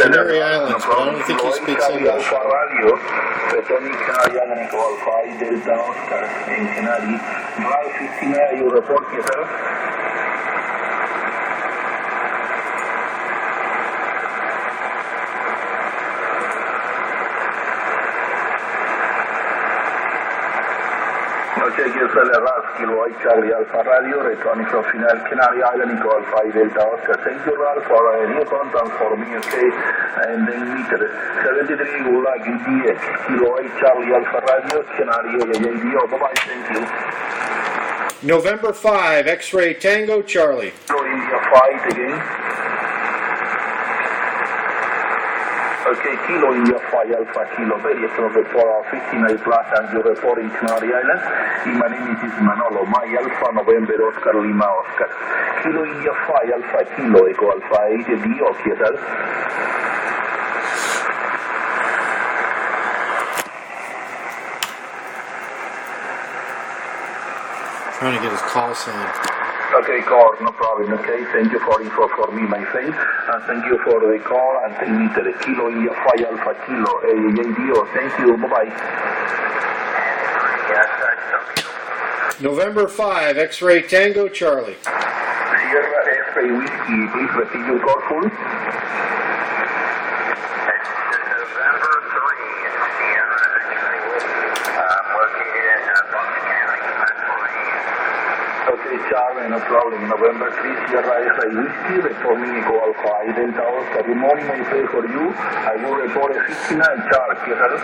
Canary Islands, but I don't think he speaks English. Returning Canary Island to Alpha Delta Oscar in Canary. Drive 59, you report yourself. Okay, Kilo Charlie Alpha Radio, returning from final Canary Island to Alpha Delta Oscar. Thank you, Ralph, for a new contact for me, okay? And then meter 73 Gulag EDX, Kilo Charlie Alpha Radio, Canary EA8DO. Bye-bye, thank you. November 5, X-Ray Tango Charlie. Kilo India 5 again. Okay, Kilo India 5 Alpha Kilo, very excellent report 59 plus and you report in Canary Island. My name is Manolo, my Alpha November Oscar Lima Oscar. Kilo India 5 Alpha Kilo, Eco Alpha 8DO, Kietal. Trying to get his call sign. Okay, call, no problem, okay. Thank you for info for me, my friend. And thank you for the call and take me to the Kilo India 5 Alpha Kilo, EA8DO. Thank you, bye-bye. November 5, X-Ray Tango Charlie. Sierra X-Ray Whiskey, please repeat your call full. November 3, Sierra X-Ray Whiskey, located in Bucks County, Pennsylvania. Okay, Charlie, no problem. November 3, Sierra X-Ray Whiskey, reporting Eco Alpha Delta Oscar. Good morning, my friend, for you. I will report a 59 Charlie, Kietal.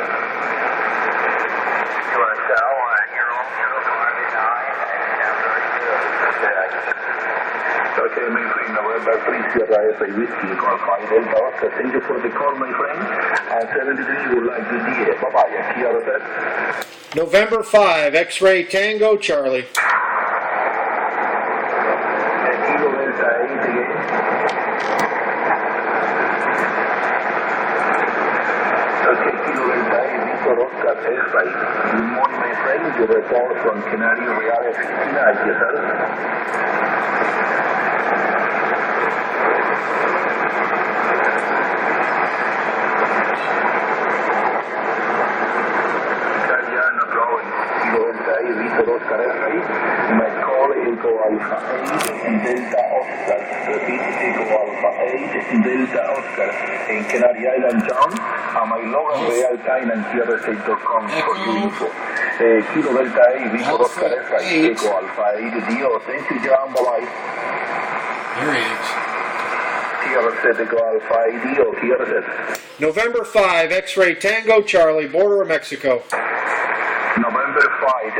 Okay, my friend, November 3, Sierra X-Ray Whiskey, Eco Alpha Delta Oscar. Thank you for the call, my friend. 73 would like to be bye-bye. Here, November 5, X-Ray Tango Charlie. Kilo Delta 8 again. Okay, Kilo Delta 8, Victor Oscar X-Ray. Good morning, my friend. You report from Canary Real 59, yourself. Oscar X-Ray, my call Eco Alpha 8 Delta Oscar, repeat Eco Alpha 8 Delta Oscar in Canary Island Town, and my Logan real time and TRSA.com for your info. Kilo Delta 8 Victor Oscar X-Ray, Eco Alpha 8DO. Thank you, John, bye-bye. Here he is. TRS Eco Alpha 8DO, TRS. November 5, X-Ray Tango Charlie, border of Mexico.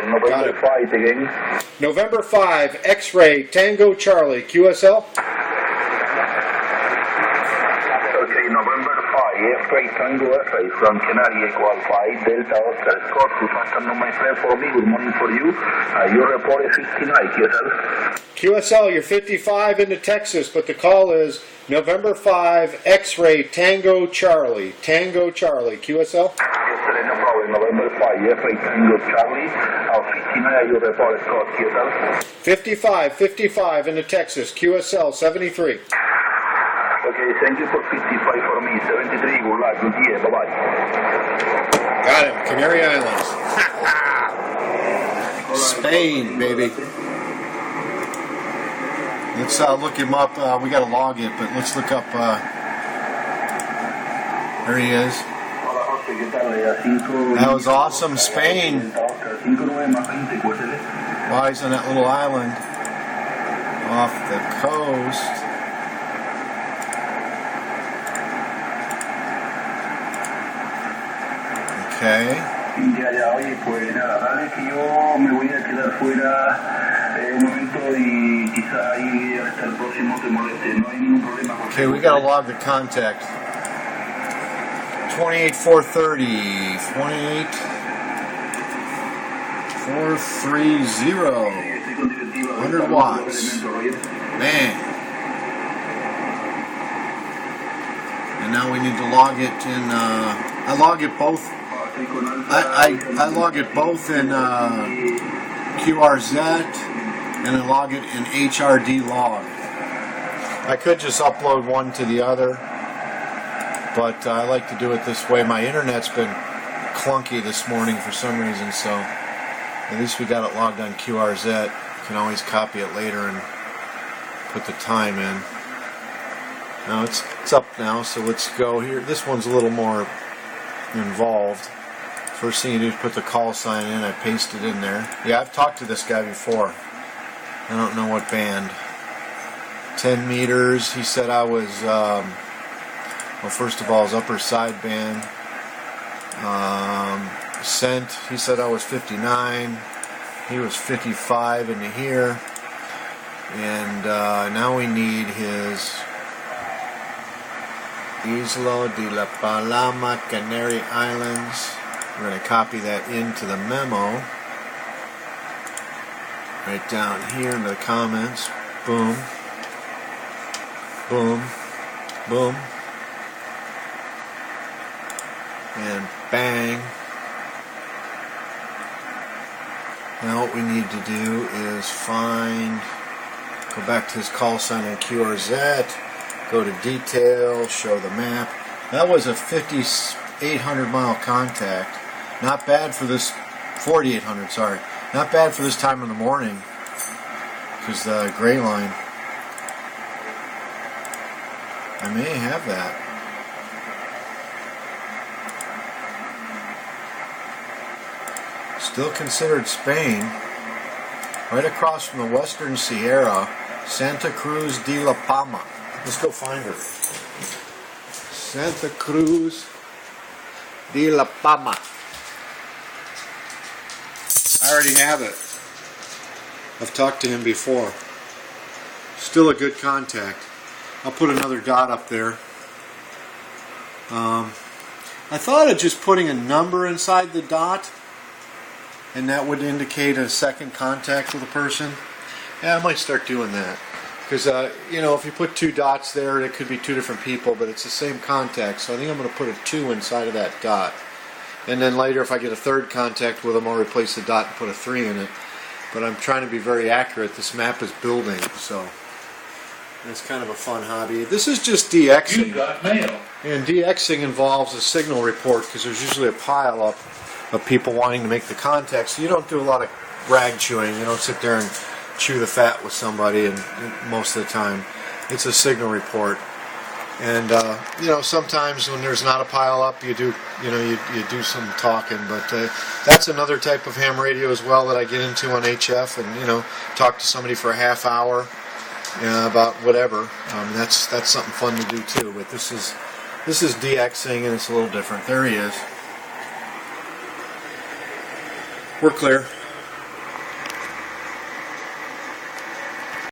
November 5 again. November 5, X-Ray Tango Charlie, QSL. Okay, November 5, X-Ray Tango X-Ray from Canary Eco Alpha 8 Delta Oscar Scott. Good afternoon, my friend, for me. Good morning for you. Your report is 59, QSL. QSL, you're 55 into Texas, but the call is November 5, X-Ray Tango Charlie. Tango Charlie, QSL. Yesterday, no problem. November 5, X-Ray Tango Charlie. 59, your report is Scott, QSL. 55 into Texas, QSL 73. Okay, thank you for 55 for me. 73, good luck, good year, bye-bye. Got him, Canary Islands. Spain, baby. Let's look him up. We got to log it, but let's look up. There he is. That was awesome, Spain. Why he's on that little island off the coast. Okay. Oye, pues nada, dale que yo me voy a quedar fuera un momento y quizá ahí hasta el próximo te moleste, no hay ningún problema. Okay, we gotta log the contact. 28430, 28430, 100 watts. Man. And now we need to log it in, I log it both. I log it both in QRZ and I log it in HRD log. I could just upload one to the other. but I like to do it this way. My internet's been clunky this morning for some reason, so at least we got it logged on QRZ. You can always copy it later and put the time in. Now it's up now, so let's go here. This one's a little more involved. First thing you do is put the call sign in. I paste it in there. Yeah, I've talked to this guy before. I don't know what band. 10 meters. He said I was, well, first of all, his upper sideband. Cent, he said I was 59. He was 55 into here. And now we need his Isla de la Palma, Canary Islands. We're going to copy that into the memo. Right down here into the comments. Boom. Boom. Boom. And bang. Now what we need to do is go back to his call sign on QRZ, go to detail, show the map. That was a 5,800 mile contact. Not bad for this, 4,800, sorry. Not bad for this time in the morning, because the gray line, I may have that. Still considered Spain, right across from the Western Sierra, Santa Cruz de la Palma. Let's go find her. Santa Cruz de la Palma. I already have it. I've talked to him before. Still a good contact. I'll put another dot up there. I thought of just putting a number inside the dot, and that would indicate a second contact with a person. Yeah, I might start doing that. Because, you know, if you put two dots there, it could be two different people, but it's the same contact. So I think I'm going to put a 2 inside of that dot. And then later, if I get a third contact with them, I'll replace the dot and put a 3 in it. But I'm trying to be very accurate. This map is building, so it's kind of a fun hobby. This is just DXing. You got mail. And DXing involves a signal report, because there's usually a pile up of people wanting to make the contact. So you don't do a lot of rag chewing. You don't sit there and chew the fat with somebody, and most of the time it's a signal report. And you know, sometimes when there's not a pile up, you do some talking. But that's another type of ham radio as well that I get into on HF, and you know, talk to somebody for a half hour about whatever. That's something fun to do too. But this is DXing, and it's a little different. There he is. We're clear.